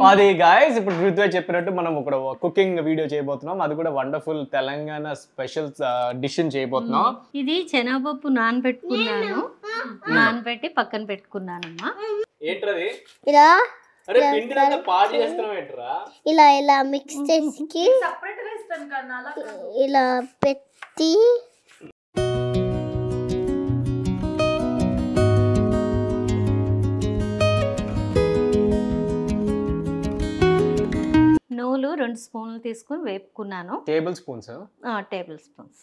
అది గాయ్స్ ఇప్పుడు రుద్వే చెప్పినట్టు మనం ఒక కుకింగ్ వీడియో చేయబోతున్నాం. అది కూడా వండర్ఫుల్ తెలంగాణ స్పెషల్ డిష్ చేయబోతున్నాం. ఇది శనగపప్పు నానబెట్టుకున్నాను, నానబెట్టి పక్కన పెట్టుకున్నానమ్మా. ఏంట్రది? ఇలా అరే పిండినంతా పాడు చేస్తున్నాం ఏంట్రా? ఇలా ఇలా మిక్స్ చేసి ఇలా పెట్టి నువ్వులు 2 స్పూన్లు తీసుకుని వేపుకున్నాను. Tablespoons. Tablespoons.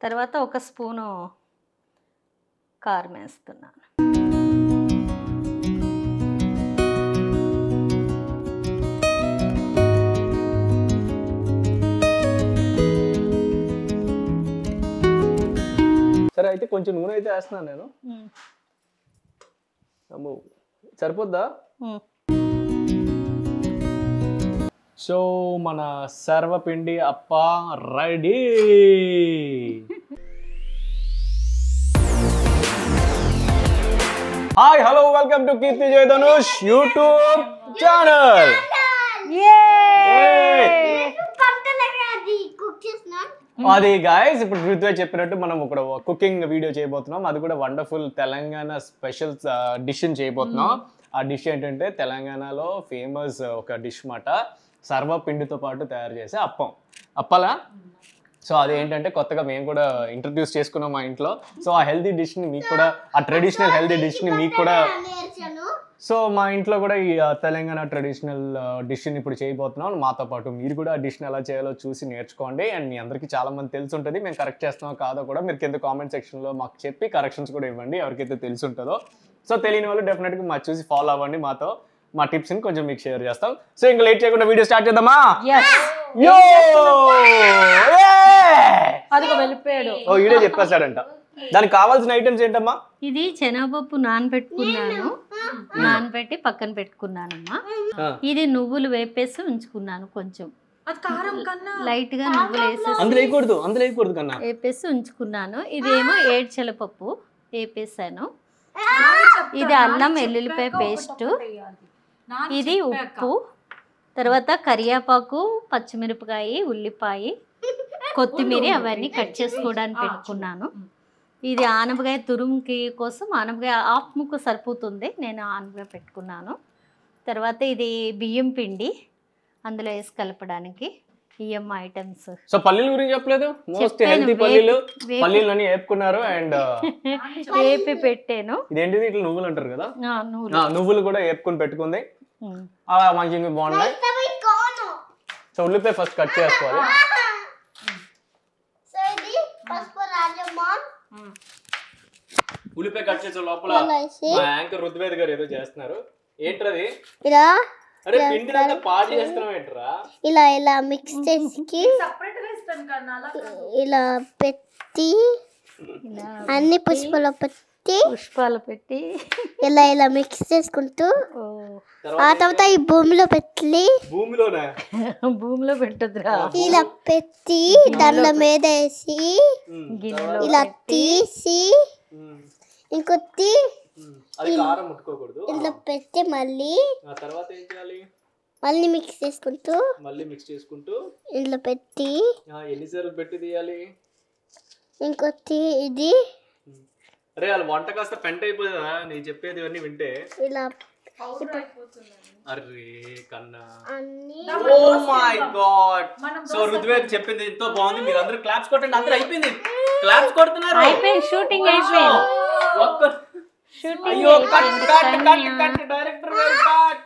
తర్వాత 1 స్పూను కారం వేస్తున్నాను. సరే అయితే కొంచెం నూనె అయితే వేస్తున్నాను నేను. అమ్మో సరిపోద్దా? సో మన సర్వపిండి అప్ప ready. Hi hello welcome to Keerthi Jaya Dhanush YouTube channel. అది గాయస్ ఇప్పుడు రుద్వే చెప్పినట్టు మనం ఒక కుకింగ్ వీడియో చేయబోతున్నాం. అది కూడా వండర్ఫుల్ తెలంగాణ స్పెషల్ డిష్ చేయబోతున్నాం. ఆ డిష్ ఏంటంటే తెలంగాణలో ఫేమస్ ఒక డిష్ మాట, సర్వపిండితో పాటు తయారు చేసే అప్పలా. సో అదేంటంటే కొత్తగా మేము కూడా ఇంట్రడ్యూస్ చేసుకున్నాం మా ఇంట్లో. సో ఆ హెల్తీ డిష్ని మీకు కూడా, ఆ ట్రెడిషనల్ హెల్తీ డిష్ని మీకు కూడా, సో మా ఇంట్లో కూడా ఈ తెలంగాణ ట్రెడిషనల్ డిష్ని ఇప్పుడు చేయబోతున్నాం. మాతో పాటు మీరు కూడా ఆ డిష్ని ఎలా చేయాలో చూసి నేర్చుకోండి. అండ్ మీ అందరికీ చాలా మంది తెలిసి ఉంటుంది, మేము కరెక్ట్ చేస్తున్నామో కాదో కూడా మీరు కింద కామెంట్ సెక్షన్లో మాకు చెప్పి కరెక్షన్స్ కూడా ఇవ్వండి ఎవరికైతే తెలిసి ఉంటుందో. సో తెలియని వాళ్ళు డెఫినెట్గా మా చూసి ఫాలో అవ్వండి. మాతో మా టిప్స్ని కొంచెం మీకు షేర్ చేస్తాం. సో ఇంకా లేట్ చేయకుండా వీడియో స్టార్ట్ చేద్దామా? ఓ వీడియో చెప్పేస్తాడంట. దానికి కావాల్సిన ఐటమ్స్ ఏంటమ్మా? ఇది శనగపప్పు నానబెట్టుకున్నాను, నానబెట్టి పక్కన పెట్టుకున్నానమ్మా. ఇది నువ్వులు వేపేసి ఉంచుకున్నాను, కొంచెం లైట్ గా నువ్వులు వేయకూడదు కన్నా వేపేసి ఉంచుకున్నాను. ఇదేమో ఏడ్చెలపప్పు వేపేసాను. ఇది అల్లం వెల్లుల్లిపాయ పేస్ట్, ఇది ఉప్పు, తర్వాత కరివేపాకు, పచ్చిమిరపకాయ, ఉల్లిపాయ, కొత్తిమీర అవన్నీ కట్ చేసుకోవడానికి పెట్టుకున్నాను. ఇది ఆనపకాయ తురుముకి కోసం ఆనపకాయ హాఫ్ ముక్క సరిపోతుంది, నేను ఆనపకాయ పెట్టుకున్నాను. తర్వాత ఇది బియ్యం పిండి అందులో వేసి కలపడానికి బియ్యం ఐటమ్స్. సో పల్లీల గురించి చెప్పలేదు. మోస్ట్ హెల్తీ పల్లీలని వేపుకున్నారు అండ్ వేపి పెట్టాను. ఇదేంటిది ఇట్లా నువ్వులు అంటారు కదా, నువ్వులు కూడా వేపుకొని పెట్టుకుంది. అలా మంచిగా బాగున్నాయి. సో ఉల్లిపాయ ఫస్ట్ కట్ చేసుకోవాలి. ఉల్లిపాయ కట్ చేసే లోపల మా యాంకర్ రుద్వేద్ గారు ఏదో చేస్తున్నారు. ఏంట్రది? ఇలా అరే పిండినంతా పాడు చేస్తున్నాం ఏంట్రా? ఇలా ఇలా మిక్స్ చేసి ఇలా పెట్టి అన్ని పుష్పాలు పెట్టి ఇలా ఇలా మిక్స్ చేసుకుంటూ ఆ తర్వాత ఈ భూమిలో పెట్టదురా, ఇలా పెట్టి దానిలో మీద వేసి ఇలా తీసి ఇంకొద్ది ఇలా పెట్టి మళ్ళీ మిక్స్ చేసుకుంటూ ఇందులో పెట్టి ఎన్నిసార్లు పెట్టి తీయాలి? ఇంకొద్ది ఇది అరే వాళ్ళ వంట కాస్త పెంట అయిపోతుందా నేను చెప్పేది ఇవన్నీ వింటే? ఇలా అరే కన్నా, oh my God. So Rudved చెప్పింది ఎంతో బాగుంది. మీరు అందరూ క్లాప్స్ కొట్టండి. అందరూ అయిపోయింది, క్లాప్స్ కొడుతున్నారు. షూటింగ్ అయిపోయింది. అయ్యో కట్ డైరెక్టర్ కట్.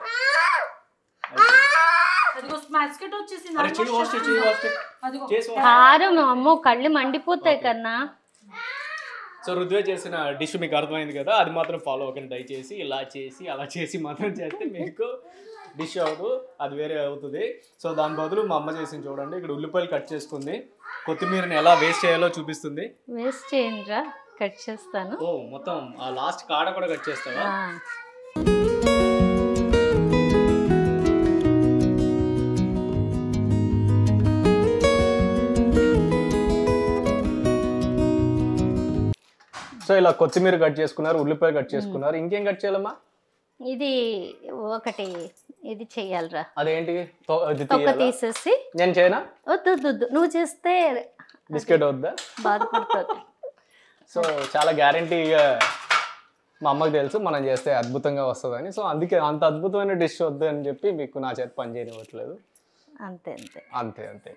కారం అమ్మో కళ్ళు మండిపోతాయి కన్నా. సో రుద్వే చేసిన డిష్ మీకు అర్థమైంది కదా, అది మాత్రం ఫాలో అవ్వకండి దయచేసి. ఇలా చేసి అలా చేసి మాత్రం చేస్తే మీకు డిష్ అవ్వదు, అది వేరే అవుతుంది. సో దాని బదులు మా అమ్మ చేసింది చూడండి. ఇక్కడ ఉల్లిపాయలు కట్ చేసుకుంది, కొత్తిమీరని ఎలా వేస్ట్ చేయాలో చూపిస్తుంది. వేస్ట్ చేయండిరా, కట్ చేస్తాను. ఓ మొత్తం ఆ లాస్ట్ కాడ కూడా కట్ చేస్తావా? సో ఇలా కొత్తిమీర కట్ చేసుకున్నారు, ఉల్లిపాయ కట్ చేసుకున్నారు. ఇంకేం కట్ చేయాలమ్మా? ఇది ఒకటి ఇది చెయ్యాలిరా. అదేంటి ఇది తొక్క తీయాలా? తీసేసి నేను చేయనా? వద్దు వద్దు వద్దు, నువ్వు చేస్తే బిస్కెట్ వద్దా? బాధపడుతుంది. సో చాలా గ్యారంటీగా మా అమ్మకి తెలుసు మనం చేస్తే అద్భుతంగా వస్తుందని. సో అందుకే అంత అద్భుతమైన డిష్ వద్దు అని చెప్పి మీకు నా చేతి పని చేయనివ్వట్లేదు. అంతే అంతే అంతే అంతే.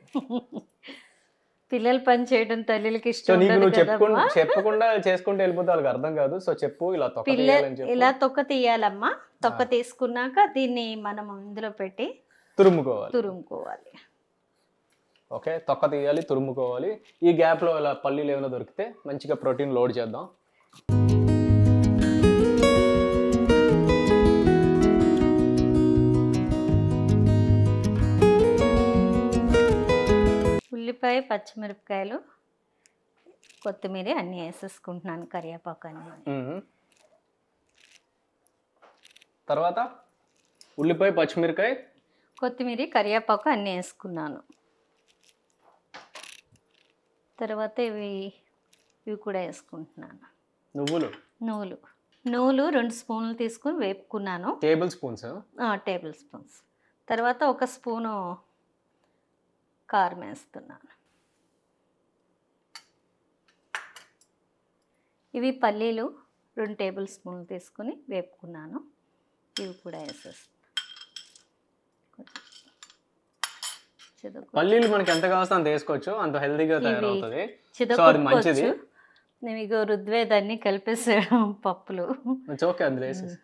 పిల్లలు పని చేయడం తల్లికి సో ఇష్టం నీకు ఉండదు నువ్వు కదమ్మా. చెప్పకుండా చేసుకుంటూ వెళ్ళిపోతే వాళ్ళకి అర్థం కాదు. సో చెప్పు ఇలా తొక్క పిల్ల తీయాలని చెప్పు. ఇలా తొక్క తీయాలమ్మా. తొక్క తీసుకున్నాక దీన్ని మనం ఇందులో పెట్టి తురుముకోవాలి. ఓకే, తొక్క తీయాలి, తురుముకోవాలి. ఈ గ్యాప్లో ఇలా పల్లీలు ఏమైనా దొరికితే మంచిగా ప్రోటీన్ లోడ్ చేద్దాం. ఉల్లిపాయ, పచ్చిమిరపకాయలు, కొత్తిమీర అన్నీ వేసేసుకుంటున్నాను, కరివేపాకు అన్నీ. తర్వాత ఉల్లిపాయ, పచ్చిమిరకాయ, కొత్తిమీర, కరివేపాకు అన్నీ వేసుకున్నాను. తర్వాత ఇవి కూడా వేసుకుంటున్నాను. నువ్వులు 2 స్పూన్లు తీసుకుని వేపుకున్నాను. Tablespoons. తర్వాత 1 స్పూను కారం వేస్తున్నాను. ఇవి పల్లీలు 2 టేబుల్ స్పూన్లు తీసుకుని వేపుకున్నాను. ఇవి కూడా వేసేస్తాను. పల్లీలు మనకి ఎంత కావాల్సిన అంత వేసుకోవచ్చు, అంత హెల్తీగా తయారవుతుంది. సో అది మంచిది. నేను ఇగో రుద్వేదాన్ని కలిపేసాను పప్పులు. ఓకే, అందులో వేసేసి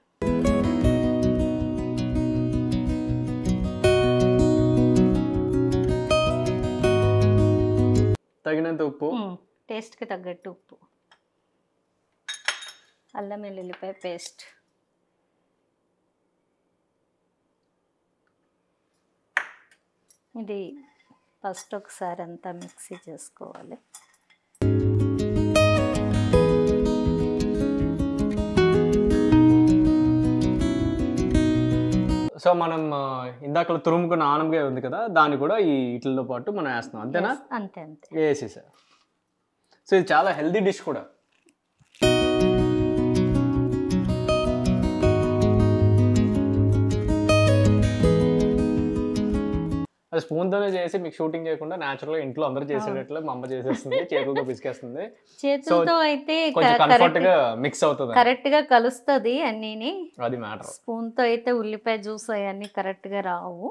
తగినంత ఉప్పు, టేస్ట్కి తగ్గట్టు ఉప్పు, అల్లం వెల్లుల్లిపాయ పేస్ట్, ఇది ఫస్ట్ ఒకసారి అంతా మిక్సీ చేసుకోవాలి. సో మనం ఇందాక తురుముకున్న ఆనంగా ఉంది కదా, దాన్ని కూడా ఈ ఇట్లతో పాటు మనం వేస్తున్నాం. అంతేనా? అంతే అంతే వేసేసారు. సో ఇది చాలా హెల్దీ డిష్ కూడా. అది స్పూన్తోనే చేసి మీకు షూటింగ్ చేయకుండా న్యాచురల్గా ఇంట్లో అందరూ చేసేటట్లు మా అమ్మ చేసేస్తుంది, చేతులతో పిసికేస్తుంది. చేతులతో అయితే కొంచెం కంఫర్ట్ గా మిక్స్ అవుతుంది, కరెక్ట్ గా కలుస్తుంది అన్నీని. అది మ్యాటర్. స్పూన్ తో అయితే ఉల్లిపాయ జ్యూస్ అవన్నీ కరెక్ట్ గా రావు,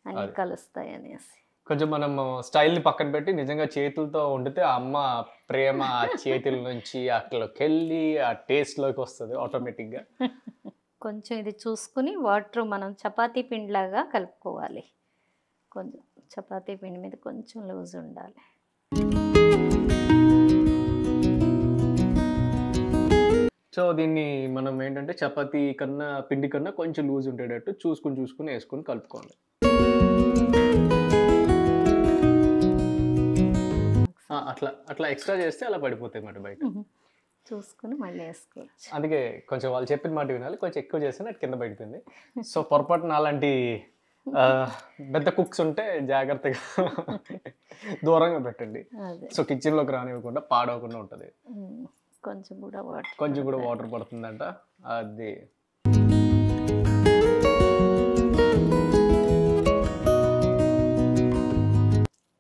అన్ని కలుస్తాయి అనేసి. కొంచెం మనం స్టైల్ని పక్కన పెట్టి నిజంగా చేతులతో వండితే ఆ అమ్మ ప్రేమ ఆ చేతుల నుంచి అట్లోకి వెళ్ళి ఆ టేస్ట్లోకి వస్తుంది ఆటోమేటిక్గా. కొంచెం ఇది చూసుకుని వాటర్ మనం చపాతీ పిండిలాగా కలుపుకోవాలి. కొంచెం చపాతీ పిండి మీద కొంచెం లూజ్ ఉండాలి. సో దీన్ని మనం ఏంటంటే చపాతీ కన్నా పిండి కన్నా కొంచెం లూజ్ ఉండేటట్టు చూసుకుని వేసుకుని కలుపుకోవాలి. అట్లా ఎక్స్ట్రా చేస్తే అలా పడిపోతాయి మాట బయట. చూసుకుని మళ్ళీ వేసుకోవచ్చు. అందుకే కొంచెం వాళ్ళు చెప్పిన మాట వినాలి, కొంచెం ఎక్కువ చేస్తే అది కింద పడిపోయింది. సో పొరపాటున అలాంటి పెద్ద కుక్స్ ఉంటే జాగ్రత్తగా దూరంగా పెట్టండి. సో కిచెన్లోకి రానివ్వకుండా పాడవకుండా ఉంటుంది. కొంచెం కూడా వాటర్ పడుతుందంట. అది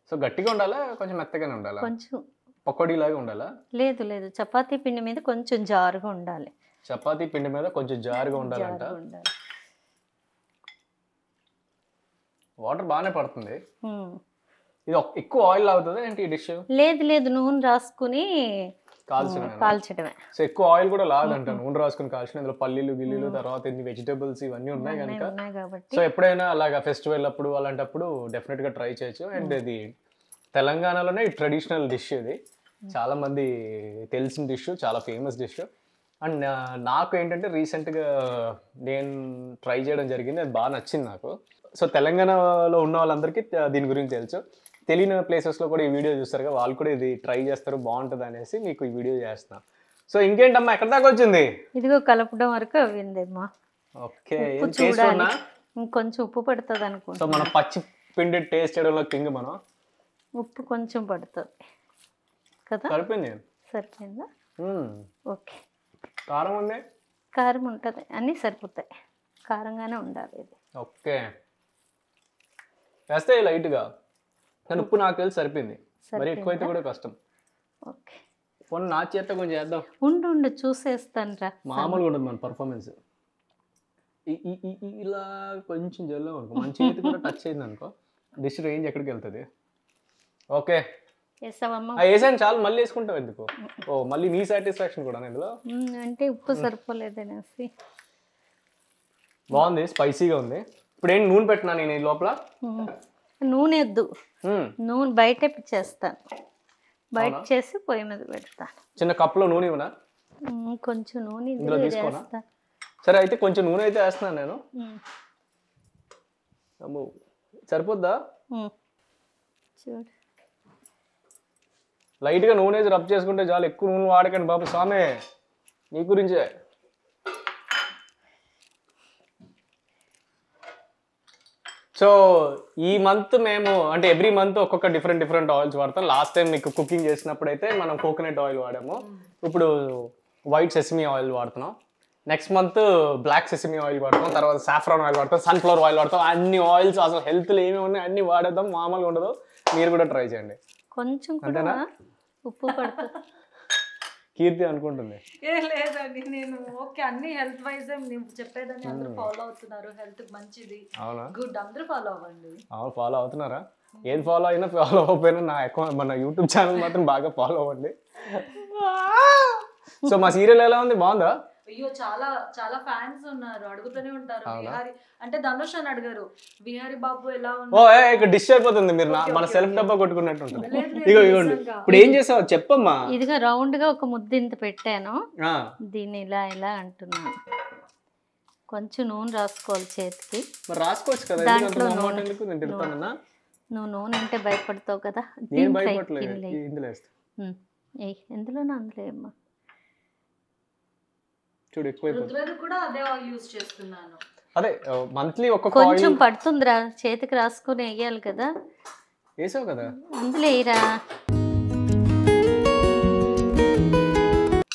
సో గట్టిగా ఉండాలా, కొంచెం మెత్తగానే ఉండాలా, కొంచెం పకోడీ లాగా ఉండాలా? లేదు, చపాతీ పిండి మీద కొంచెం జారుగా ఉండాలి. చపాతీ పిండి మీద కొంచెం జారుగా ఉండాలంట. వాటర్ బాగానే పడుతుంది. ఇది ఎక్కువ ఆయిల్ అవుతుంది ఏంటి ఈ డిష్? లేదు, నూనె రాసుకుని కాల్చడమే. సో ఎక్కువ ఆయిల్ కూడా లాదంట, నూనె రాసుకుని కాల్చిన. ఇందులో పల్లీలు గిల్లీలు తర్వాత ఇన్ని వెజిటేబుల్స్ ఇవన్నీ ఉన్నాయి కనుక సో ఎప్పుడైనా అలాగా ఫెస్టివల్ అప్పుడు అలాంటప్పుడు డెఫినెట్ గా ట్రై చేయొచ్చు. అండ్ ఇది తెలంగాణలోనే ట్రెడిషనల్ డిష్, ఇది చాలా మంది తెలిసిన డిష్, చాలా ఫేమస్ డిష్. అండ్ నాకు ఏంటంటే రీసెంట్గా నేను ట్రై చేయడం జరిగింది, అది బాగా నచ్చింది నాకు. సో తెలంగాణలో ఉన్న వాళ్ళందరికీ దీని గురించి తెలుసు, తెలియని ప్లేసెస్లో కూడా ఈ వీడియో చూస్తారు కదా, వాళ్ళు కూడా ఇది ట్రై చేస్తారు, బాగుంటుంది అనేసి మీకు ఈ వీడియో చేస్తున్నాను. సో ఇంకేంటమ్మా, ఎక్కడ దాకా వచ్చింది? ఇదిగో కలపడం వరకు అయిందమ్మా. ఓకే, ఇంకొంచెం ఉప్పు పడుతుంది అనుకుంటా. సో మన పచ్చి పిండి టేస్ట్ చేయడంలో కింగ్ మనం. ఉప్పు కొంచెం పడుతుంది కదా? సరిపోయిందా? ఓకే. కారం ఉంది, కారం ఉంటుంది, అన్నీ సరిపోతాయి. కారంగానే ఉండాలి ఇది. ఓకే, వేస్తే లైట్గా, కానీ ఉప్పు నాకు తెలిసి సరిపోయింది. మరి ఎక్కువైతే కూడా కష్టం. ఓకే, పోనీ నా చేత కొంచెం చేద్దాం. ఉండు చూసేస్తాను రా. మామూలుగా ఉండదు మన పర్ఫార్మెన్స్. ఇలా కొంచెం జల్లం అనుకో, మన చేతి కూడా టచ్ అయింది అనుకో, డిష్ రేంజ్ ఎక్కడికి వెళ్తుంది. ఓకే వేసావమ్మా? వేసాను చాలు, మళ్ళీ వేసుకుంటావు ఎందుకు? ఓ మళ్ళీ నీ సాటిస్ఫాక్షన్ కూడా ఇందులో. అంటే ఉప్పు సరిపోలేదనేసి. బాగుంది, స్పైసీగా ఉంది. ఇప్పుడు ఏంటి నూనె పెట్టినా నేను ఈ లోపల? నూనె వద్దు, నూనె బయటే చేస్తాను. బయట చేసి పొయ్యి మీద పెడతాను. చిన్న కప్లో నూనె ఇవ్వనా? కొంచెం నూనె ఇందులో తీసుకోనా? సరే అయితే కొంచెం నూనె అయితే వేస్తున్నాను నేను. అమ్మో సరిపోద్దా? చూడు, లైట్గా నూనె వేసి రబ్ చేసుకుంటే చాలు, ఎక్కువ నూనె వాడకండి బాబు స్వామి, నీ గురించే. సో ఈ మంత్ మేము అంటే ఎవ్రీ మంత్ ఒక్కొక్క డిఫరెంట్ ఆయిల్స్ వాడతాం. లాస్ట్ టైం మీకు కుకింగ్ చేసినప్పుడు అయితే మనం కోకోనట్ ఆయిల్ వాడాము, ఇప్పుడు వైట్ సెసమీ ఆయిల్ వాడుతున్నాం. Next month black sesame oil వాడతాం, తర్వాత సాఫ్రాన్ ఆయిల్ వాడతాం, సన్ఫ్లవర్ ఆయిల్ వాడతాం. అన్ని ఆయిల్స్ అసలు హెల్త్లో ఏమేమి ఉన్నాయి అన్ని వాడేద్దాం, మామూలుగా ఉండదు. మీరు కూడా ట్రై చేయండి. కొంచెం కూడా ఉప్పు పడుతుంది. కీర్తి అనుకుంటుంది. లేదండి, నేను ఓకే అన్ని హెల్త్ వైజ్ నేను చెప్పేదాన్ని అందరూ ఫాలో అవుతున్నారు. హెల్త్ మంచిది, అవునా? గుడ్, అందరూ ఫాలో అవ్వండి. అవును, ఫాలో అవుతున్నారా? ఏది ఫాలో అయినా ఫాలో అవ్వకపోయినా నా అకౌంట్ మన యూట్యూబ్ ఛానల్ మాత్రం బాగా ఫాలో అవ్వండి. సో మా సీరియల్ ఎలా ఉంది, బాగుందా? అయ్యో చాలా చాలా ఫ్యాన్స్ ఉన్నారు, అడుగుతూనే ఉంటారు. విహారీ అంటే ధనుష్ అని అడిగారు, విహారీ బాబు ఎలా ఓ ఇక్కడ డిష్ అయిపోతుంది, మీరు మన సెల్ఫ్ డబ్బా కొట్టుకున్నట్టు ఉంటుంది. ఇగోండి, ఇప్పుడు ఏం చేసావు చెప్పమ్మా. ఇదిగా రౌండ్ గా ఒక ముద్ద ఇంత పెట్టాను, దీన్ని ఇలా అంటున్నాను. కొంచెం నూనె రాసుకోవాలి చేతికి. మరి రాసుకోవచ్చు కదా, దాంట్లో నువ్వు నూనె అంటే భయపడతావు కదా. ఎందులోనో అందులో అమ్మా. చూడు ఎక్కువ కూడా అదే యూస్ చేస్తున్నాను. అదే మంత్లీ ఒక్కొక్క కొంచెం పడుతుందిరా, చేతికి రాసుకొని వేయాలి కదా. వేసావు కదా అందులో వేయరా.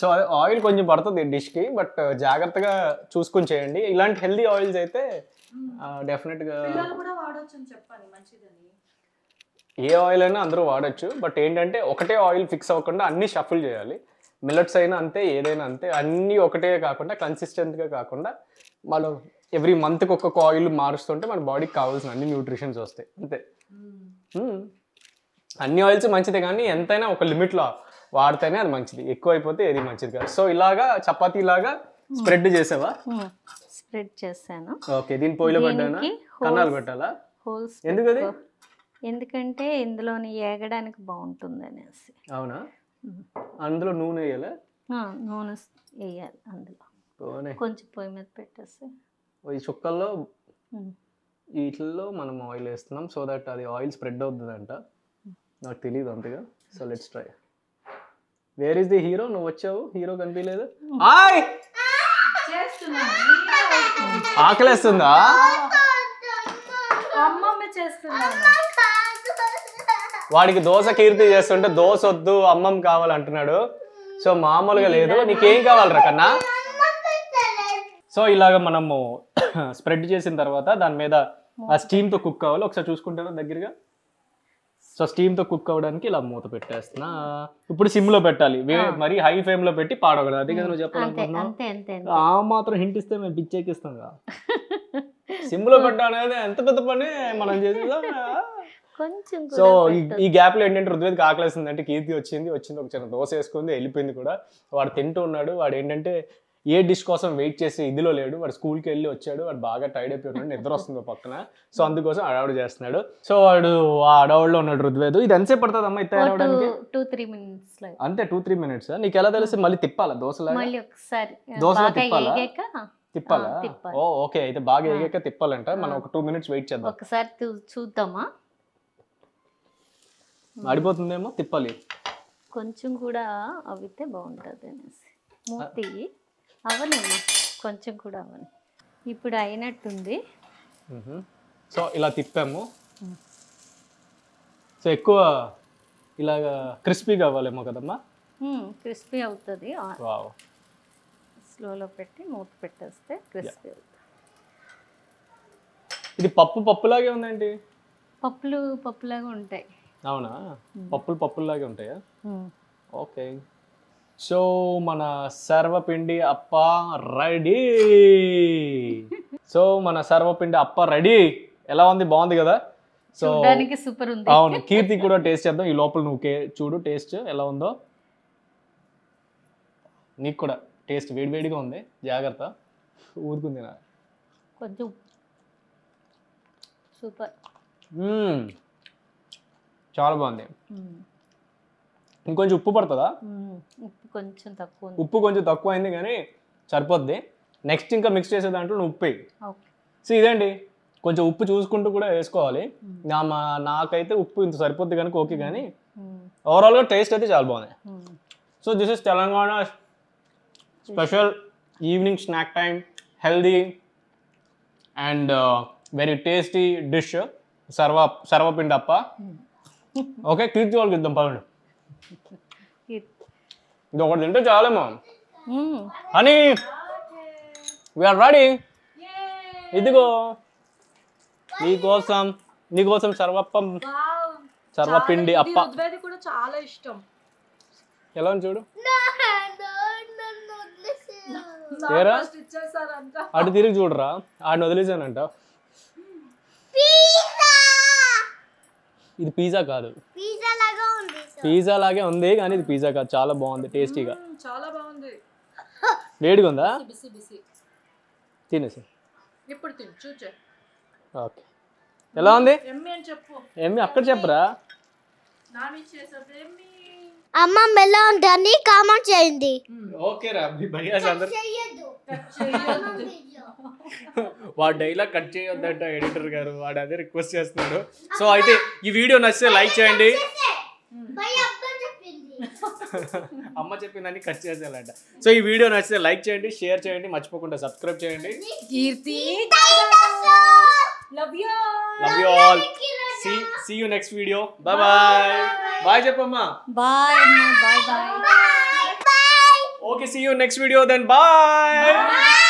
సో ఆయిల్ కొంచెం పడుతుంది డిష్కి, బట్ జాగ్రత్తగా చూసుకొని చేయండి. ఇలాంటి హెల్దీ ఆయిల్స్ అయితే డెఫినెట్గా కూడా వాడొచ్చు అని చెప్పాలి, మంచిదని. ఏ ఆయిల్ అయినా అందరూ వాడచ్చు, బట్ ఏంటంటే ఒకటే ఆయిల్ ఫిక్స్ అవ్వకుండా అన్ని షఫుల్ చేయాలి. మిల్లెట్స్ అయినా అంతే, ఏదైనా అంతే, అన్నీ ఒకటే కాకుండా కన్సిస్టెంట్గా కాకుండా మనం ఎవ్రీ మంత్కి ఒక్కొక్క ఆయిల్ మారుస్తుంటే మన బాడీకి కావాల్సిన అన్ని న్యూట్రిషన్స్ వస్తాయి అంతే. అన్ని ఆయిల్స్ మంచిదే, కానీ ఎంతైనా ఒక లిమిట్లో వాడితేనే అది మంచిది, ఎక్కువ అయిపోతే ఏది మంచిది కాదు. సో ఇలాగా చపాతీ లాగా స్ప్రెడ్ చేసావా? స్ప్రెడ్ చేశాను. ఓకే, దీని పొయ్యిలో పెట్టానా? కన్నాలు పెట్టాలా? హోల్స్. ఎందుకది? ఎందుకంటే ఇందులోని ఏగడానికి బాగుంటుంది అనేసి. అవునా? అందులో నూనె వేయాలా? నూనె వేయాలి అందులో. కొంచెం పొయ్యి మీద పెట్టేసి ఈ చుక్కల్లో వీటిల్లో మనం ఆయిల్ వేస్తున్నాం, సో దట్ అది ఆయిల్ స్ప్రెడ్ అవుతుందంట. నాకు తెలియదు అంతగా. So let's try. Where is the hero? నువ్వు వచ్చావు, హీరో కనిపించలేదు. ఆకలేస్తుందా? వాడికి దోశ కీర్తి చేస్తుంటే దోశ వద్దు అమ్మం కావాలంటున్నాడు. సో మామూలుగా లేదు. నీకేం కావాలరా కన్నా? సో ఇలాగ మనము స్ప్రెడ్ చేసిన తర్వాత దాని మీద ఆ స్టీమ్తో కుక్ అవ్వాలి. ఒకసారి చూసుకుంటారా దగ్గరగా? సో స్టీమ్తో కుక్ అవ్వడానికి ఇలా మూత పెట్టేస్తున్నా. ఇప్పుడు సిమ్లో పెట్టాలి, మరి హై ఫ్లేమ్లో పెట్టి పాడకూడదు. అదే కదా నువ్వు చెప్పాలనుకుంటున్నావు. ఆ మాత్రం హింట్ ఇస్తే మేము పిచ్చెక్కిస్తాం కదా. సిమ్లో పెట్టాలనేది ఎంత పెద్ద పని మనం చేసేదా. సో ఈ గ్యాప్ లో ఏంటంటే ఋగ్వేద్కి ఆకలేస్తుంది అంటే కీర్తి వచ్చింది ఒక చిన్న దోశ వేసుకుంది, వెళ్ళిపోయింది కూడా. వాడు తింటూ ఉన్నాడు. వాడు ఏంటంటే ఏ డిష్ కోసం వెయిట్ చేసి ఇదిలో లేడు. వాడు స్కూల్కి వెళ్ళి వచ్చాడు, వాడు బాగా టైర్డ్ అయిపోయి ఉన్నాడు, నిద్ర వస్తుంది పక్కన. సో అందుకోసం అడవుడు చేస్తున్నాడు. సో వాడు ఆ అడవుల్లో ఉన్నాడు ఋగ్వేద్. ఇది ఎంతసేపు పడుతుంది అమ్మా ఇది తయారవడానికి? 2-3 minutes. అంతే 2-3 minutes. నీకు ఎలా తెలిసి? మళ్ళీ తిప్పాలా దోశలా? దోశలో తిప్పాలా? ఓకే, అయితే బాగా ఎగాక తిప్పాలంట. మనం ఒక 2 minutes వెయిట్ చేద్దాం. ఒకసారి చూద్దామా? అడిపోతుందేమో, తిప్పాలి కొంచెం కూడా అవితే బాగుంటుంది అనేసి. మూతి అవనేమో కొంచెం కూడా అవని. ఇప్పుడు అయినట్టుంది. సో ఇలా తిప్పాము. సో ఎక్కువ ఇలాగా క్రిస్పీగా అవ్వాలేమో కదమ్మా? క్రిస్పీ అవుతుంది. స్లోలో పెట్టి మూత పెట్టేస్తే క్రిస్పీ అవుతుంది. ఇది పప్పులాగే ఉందండి. పప్పులాగా ఉంటాయి. అవునా? పప్పులాగే ఉంటాయా? ఓకే. సో మన సర్వపిండి అప్ప రెడీ. ఎలా ఉంది? బాగుంది కదా? సో చూడడానికి సూపర్ ఉంది. అవును, కీర్తి కూడా టేస్ట్ చేద్దాం. ఈ లోపల నువ్వు చూడు టేస్ట్ ఎలా ఉందో. నీకు కూడా టేస్ట్ వేడివేడిగా ఉంది, జాగ్రత్త, ఊరుకుంది నా. కొంచెం సూపర్, చాలా బాగుంది. ఇంకొంచెం ఉప్పు పడుతుందా? ఉప్పు కొంచెం తక్కువ, ఉప్పు కొంచెం తక్కువ అయింది కానీ సరిపోద్ది. నెక్స్ట్ ఇంకా మిక్స్ చేసే దాంట్లో నువ్వు ఉప్పు వేయి. సో ఇదండి, కొంచెం ఉప్పు చూసుకుంటూ కూడా వేసుకోవాలి. నాకైతే ఉప్పు ఇంత సరిపోద్ది కనుక ఓకే, కానీ ఓవరాల్గా టేస్ట్ అయితే చాలా బాగుంది. So this is Telangana special evening snack time, healthy and very tasty dish sarvapindi అప్ప. ఓకే, కీర్తి వాళ్ళకి ఇద్దాం పదండి. ఇది ఒకటి తింటే చాలేమో అని. We are ready. ఇదిగో నీకోసం సర్వపిండి అప్ప. కూడా చాలా ఇష్టం. ఎలా ఉంది చూడు. ఏరా అటు తిరిగి చూడరా, ఆడిని వదిలేసానంట. ఇది పిజ్జా కాదు, పిజ్జా లాగే ఉంది కానీ ఇది పిజ్జా కాదు. చాలా బాగుంది, టేస్టీగా, చాలా బాగుంది. వేడిగా ఉందా? తినేసి ఇప్పుడు తిను చూచే. ఓకే, ఎలా ఉంది? ఎమ్మి అని చెప్పు. ఎమ్మి అక్కడ చెప్పరా. అమ్మ ఎలా ఉందని కామెంట్ చేయండి. ఓకే రా, వాడు డైలాగ్ కట్ చేయొద్దంట ఎడిటర్ గారు, వాడు అదే రిక్వెస్ట్ చేస్తున్నాడు. సో అయితే ఈ వీడియో నచ్చితే లైక్ చేయండి. అమ్మ చెప్పిందని కట్ చేసేయాలంట. సో ఈ వీడియో నచ్చితే లైక్ చేయండి, షేర్ చేయండి, మర్చిపోకుండా సబ్స్క్రైబ్ చేయండి. Keerthi, love you all. See you next video. Bye bye. Bye చెప్పమ్మా. Bye bye. Okay, see you next video then. Bye.